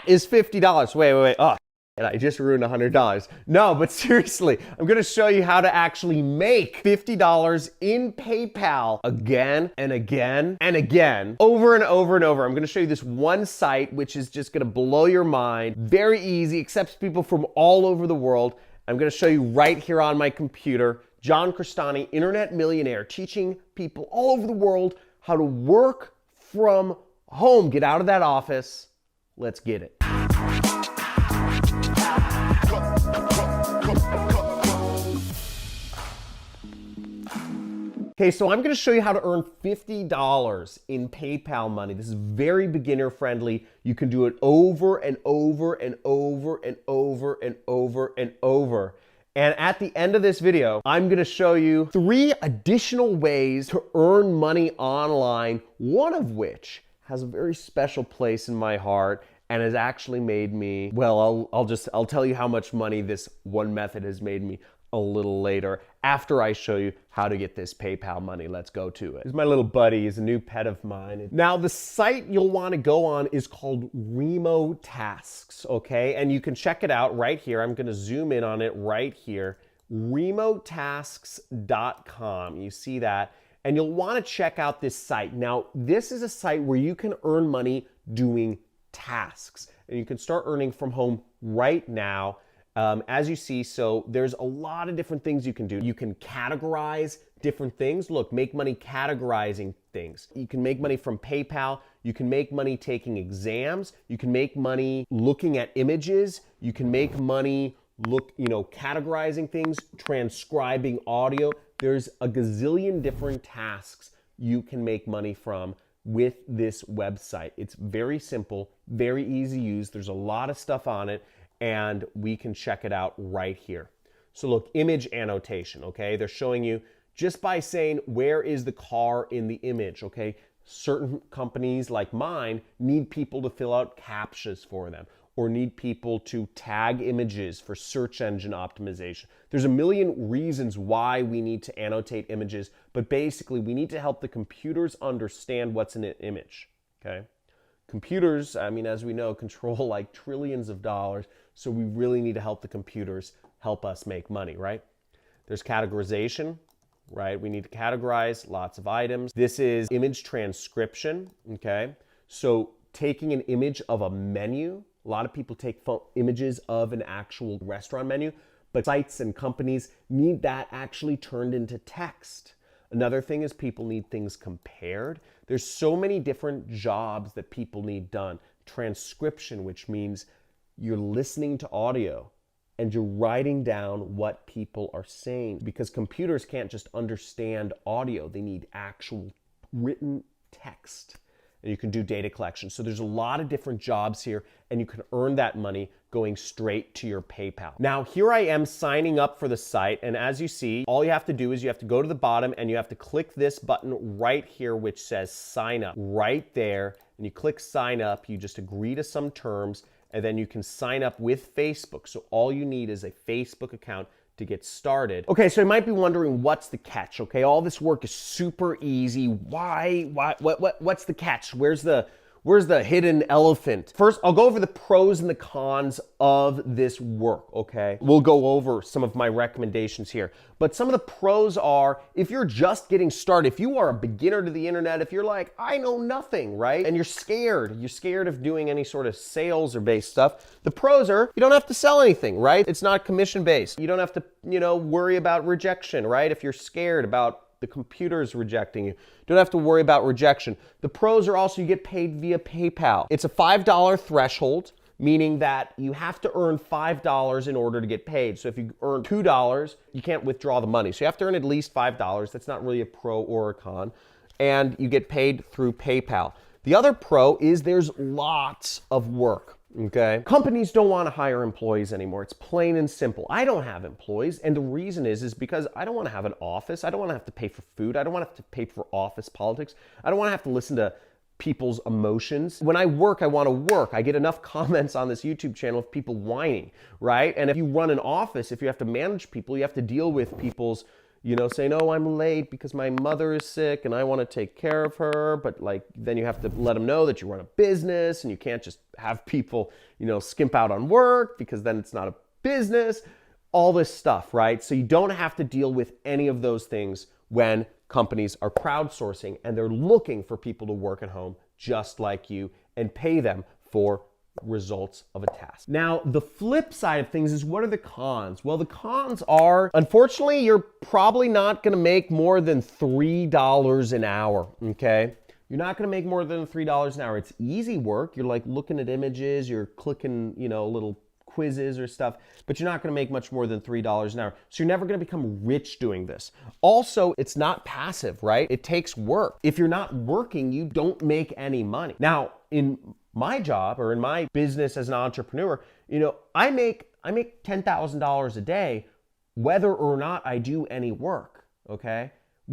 is $50. Wait. Oh, and I just ruined $100. No, but seriously, I'm gonna show you how to actually make $50 in PayPal again and again and again, over and over and over. I'm gonna show you this one site, which is just gonna blow your mind. Very easy, accepts people from all over the world. I'm gonna show you right here on my computer. John Crestani, internet millionaire, teaching people all over the world how to work from home. Get out of that office. Let's get it. Okay, so I'm gonna show you how to earn $50 in PayPal money. This is very beginner friendly. You can do it over and over and over and over and over and over. And at the end of this video, I'm gonna show you 3 additional ways to earn money online, one of which has a very special place in my heart and has actually made me, well, I'll tell you how much money this one method has made me a little later after I show you how to get this PayPal money. Let's go to it. This is my little buddy. He's a new pet of mine. Now, the site you'll want to go on is called Remotasks, okay? And you can check it out right here. I'm going to zoom in on it right here. Remotasks.com. You see that? And you'll want to check out this site. Now, this is a site where you can earn money doing tasks. And you can start earning from home right now. As you see, so there's a lot of different things you can do. You can categorize different things. Look, make money categorizing things. You can make money from PayPal. You can make money taking exams. You can make money looking at images. You can make money categorizing things, transcribing audio. There's a gazillion different tasks you can make money from with this website. It's very simple, very easy to use. There's a lot of stuff on it, and we can check it out right here. So look, image annotation, okay? They're showing you just by saying, where is the car in the image, okay? Certain companies like mine need people to fill out CAPTCHAs for them, or need people to tag images for search engine optimization. There's a million reasons why we need to annotate images, but basically we need to help the computers understand what's in an image, okay? Computers, I mean, as we know, control like trillions of dollars, so we really need to help the computers help us make money, right? There's categorization, right? We need to categorize lots of items. This is image transcription, okay? So taking an image of a menu, a lot of people take images of an actual restaurant menu, but sites and companies need that actually turned into text. Another thing is people need things compared. There's so many different jobs that people need done. Transcription, which means you're listening to audio and you're writing down what people are saying, because computers can't just understand audio. They need actual written text. And you can do data collection. So there's a lot of different jobs here, and you can earn that money going straight to your PayPal. Now, here I am signing up for the site, and as you see, all you have to do is you have to go to the bottom and you have to click this button right here which says sign up right there, and you click sign up. You just agree to some terms, and then you can sign up with Facebook. So all you need is a Facebook account to get started. Okay, so you might be wondering, what's the catch? Okay, all this work is super easy. What's the catch? Where's the hidden elephant? First, I'll go over the pros and the cons of this work, okay? We'll go over some of my recommendations here. But some of the pros are, if you're just getting started, if you are a beginner to the internet, if you're like, I know nothing, right? And you're scared of doing any sort of sales or based stuff, the pros are, you don't have to sell anything, right? It's not commission based. You don't have to, worry about rejection, right? If you're scared about the computer's rejecting you, don't have to worry about rejection. The pros are also you get paid via PayPal. It's a $5 threshold, meaning that you have to earn $5 in order to get paid. So if you earn $2, you can't withdraw the money. So you have to earn at least $5. That's not really a pro or a con. And you get paid through PayPal. The other pro is there's lots of work. Okay. Companies don't want to hire employees anymore. It's plain and simple. I don't have employees, and the reason is because I don't want to have an office. I don't want to have to pay for food. I don't want to have to pay for office politics. I don't want to have to listen to people's emotions. When I work, I want to work. I get enough comments on this YouTube channel of people whining, right? And if you run an office, if you have to manage people, you have to deal with people's saying, oh, I'm late because my mother is sick and I want to take care of her. But like, then you have to let them know that you run a business and you can't just have people, skimp out on work because then it's not a business, all this stuff, right? So you don't have to deal with any of those things when companies are crowdsourcing and they're looking for people to work at home just like you and pay them for results of a task. Now, the flip side of things is, what are the cons? Well, the cons are, unfortunately, you're probably not going to make more than $3 an hour, okay? You're not going to make more than $3 an hour. It's easy work. You're like looking at images, you're clicking, little quizzes or stuff, but you're not going to make much more than $3 an hour. So you're never going to become rich doing this. Also, it's not passive, right? It takes work. If you're not working, you don't make any money. Now, in my job or in my business as an entrepreneur, I make $10,000 a day, whether or not I do any work, okay?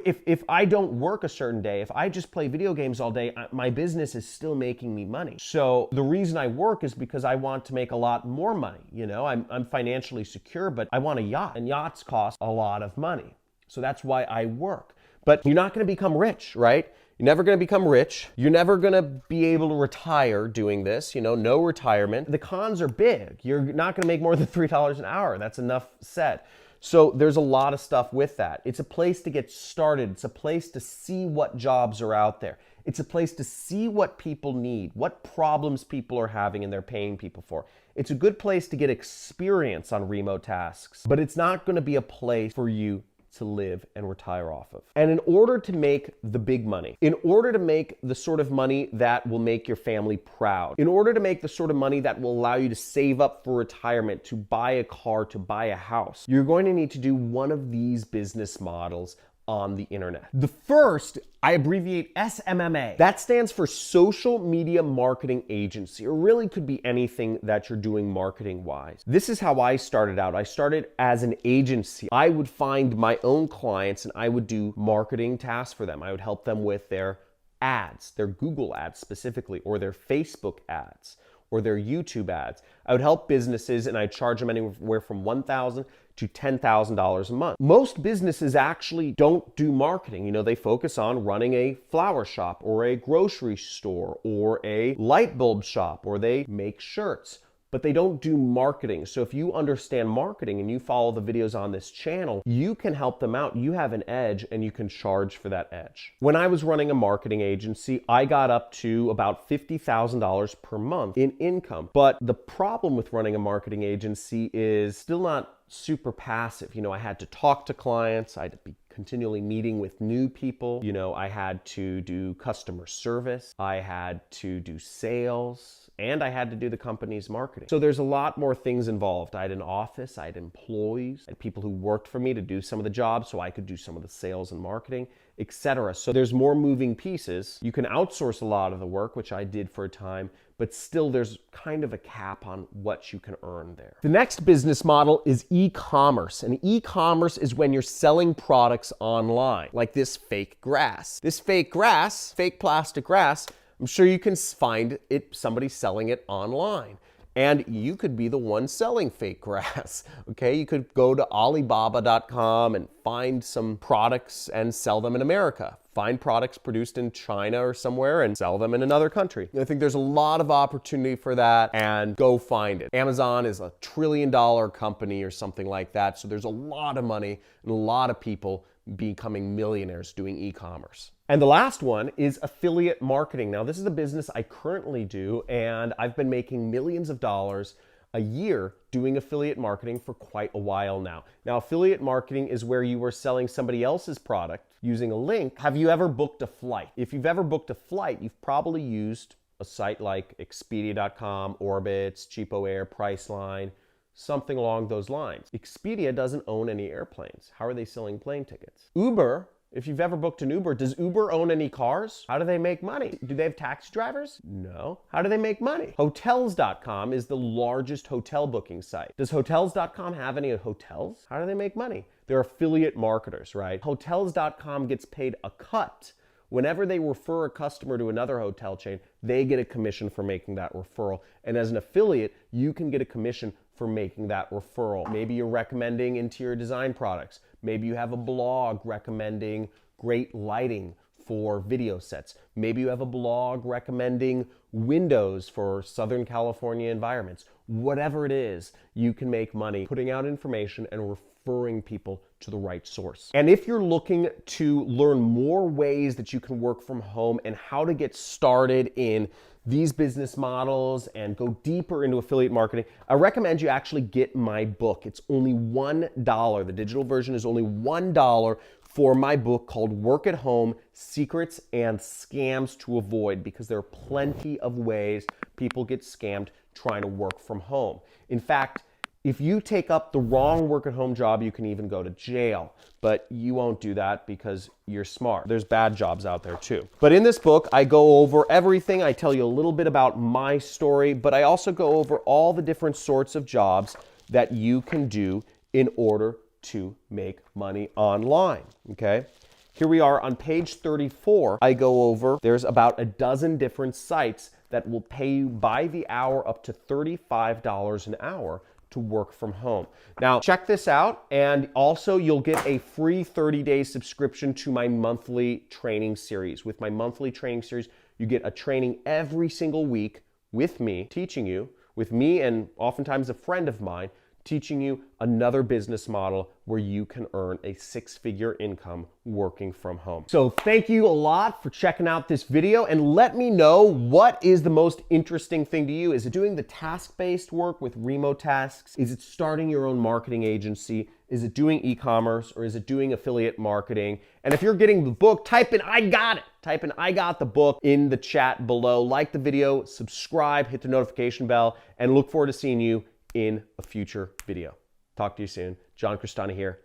If I don't work a certain day, if I just play video games all day, my business is still making me money. So the reason I work is because I want to make a lot more money. I'm financially secure, but I want a yacht, and yachts cost a lot of money. So that's why I work. But you're not going to become rich, right? You're never going to become rich. You're never going to be able to retire doing this, no retirement. The cons are big. You're not going to make more than $3 an hour. That's enough said. So there's a lot of stuff with that. It's a place to get started. It's a place to see what jobs are out there. It's a place to see what people need, what problems people are having and they're paying people for. It's a good place to get experience on remote tasks, but it's not going to be a place for you to live and retire off of. And in order to make the big money, in order to make the sort of money that will make your family proud, in order to make the sort of money that will allow you to save up for retirement, to buy a car, to buy a house, you're going to need to do one of these business models on the internet. The first, I abbreviate SMMA. That stands for Social Media Marketing Agency, or really could be anything that you're doing marketing-wise. This is how I started out. I started as an agency. I would find my own clients and I would do marketing tasks for them. I would help them with their ads, their Google ads specifically, or their Facebook ads, or their YouTube ads. I would help businesses and I'd charge them anywhere from $1,000 to $10,000 a month. Most businesses actually don't do marketing. They focus on running a flower shop or a grocery store or a light bulb shop, or they make shirts, but they don't do marketing. So if you understand marketing and you follow the videos on this channel, you can help them out. You have an edge and you can charge for that edge. When I was running a marketing agency, I got up to about $50,000 per month in income. But the problem with running a marketing agency is still not super passive. I had to talk to clients. I had to be continually meeting with new people. I had to do customer service. I had to do sales, and I had to do the company's marketing. So there's a lot more things involved. I had an office, I had employees, I had people who worked for me to do some of the jobs so I could do some of the sales and marketing, etc. So there's more moving pieces. You can outsource a lot of the work, which I did for a time, but still there's kind of a cap on what you can earn there. The next business model is e-commerce. And e-commerce is when you're selling products online, like this fake grass. This fake grass, fake plastic grass, I'm sure you can find it, somebody selling it online. And you could be the one selling fake grass, okay? You could go to Alibaba.com and find some products and sell them in America. Find products produced in China or somewhere and sell them in another country. I think there's a lot of opportunity for that, and go find it. Amazon is a $1 trillion company or something like that, so there's a lot of money and a lot of people becoming millionaires doing e-commerce. And the last one is affiliate marketing. Now, this is a business I currently do, and I've been making millions of dollars a year doing affiliate marketing for quite a while now. Now, affiliate marketing is where you are selling somebody else's product using a link. Have you ever booked a flight? If you've ever booked a flight, you've probably used a site like Expedia.com, Orbitz, CheapOair, Priceline, something along those lines. Expedia doesn't own any airplanes. How are they selling plane tickets? Uber, if you've ever booked an Uber, does Uber own any cars? How do they make money? Do they have taxi drivers? No. How do they make money? Hotels.com is the largest hotel booking site. Does Hotels.com have any hotels? How do they make money? They're affiliate marketers, right? Hotels.com gets paid a cut Whenever they refer a customer to another hotel chain, they get a commission for making that referral. And as an affiliate, you can get a commission for making that referral. Maybe you're recommending interior design products. Maybe you have a blog recommending great lighting for video sets. Maybe you have a blog recommending windows for Southern California environments. Whatever it is, you can make money putting out information and referring people to the right source. And if you're looking to learn more ways that you can work from home and how to get started in these business models and go deeper into affiliate marketing, I recommend you actually get my book. It's only $1. The digital version is only $1 for my book called Work at Home: Secrets and Scams to Avoid, because there are plenty of ways people get scammed trying to work from home. In fact, if you take up the wrong work at home job, you can even go to jail. But you won't do that because you're smart. There's bad jobs out there too. But in this book, I go over everything. I tell you a little bit about my story, but I also go over all the different sorts of jobs that you can do in order to make money online, okay? Here we are on page 34. I go over, there's about a dozen different sites that will pay you by the hour up to $35 an hour to work from home. Now, check this out, and also you'll get a free 30-day subscription to my monthly training series. With my monthly training series, you get a training every single week with me, teaching you, with me and oftentimes a friend of mine, teaching you another business model where you can earn a six-figure income working from home. So thank you a lot for checking out this video, and let me know what is the most interesting thing to you. Is it doing the task-based work with remote tasks? Is it starting your own marketing agency? Is it doing e-commerce, or is it doing affiliate marketing? And if you're getting the book, type in "I got it." Type in "I got the book" in the chat below. Like the video, subscribe, hit the notification bell, and look forward to seeing you in a future video. Talk to you soon. John Crestani here.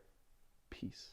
Peace.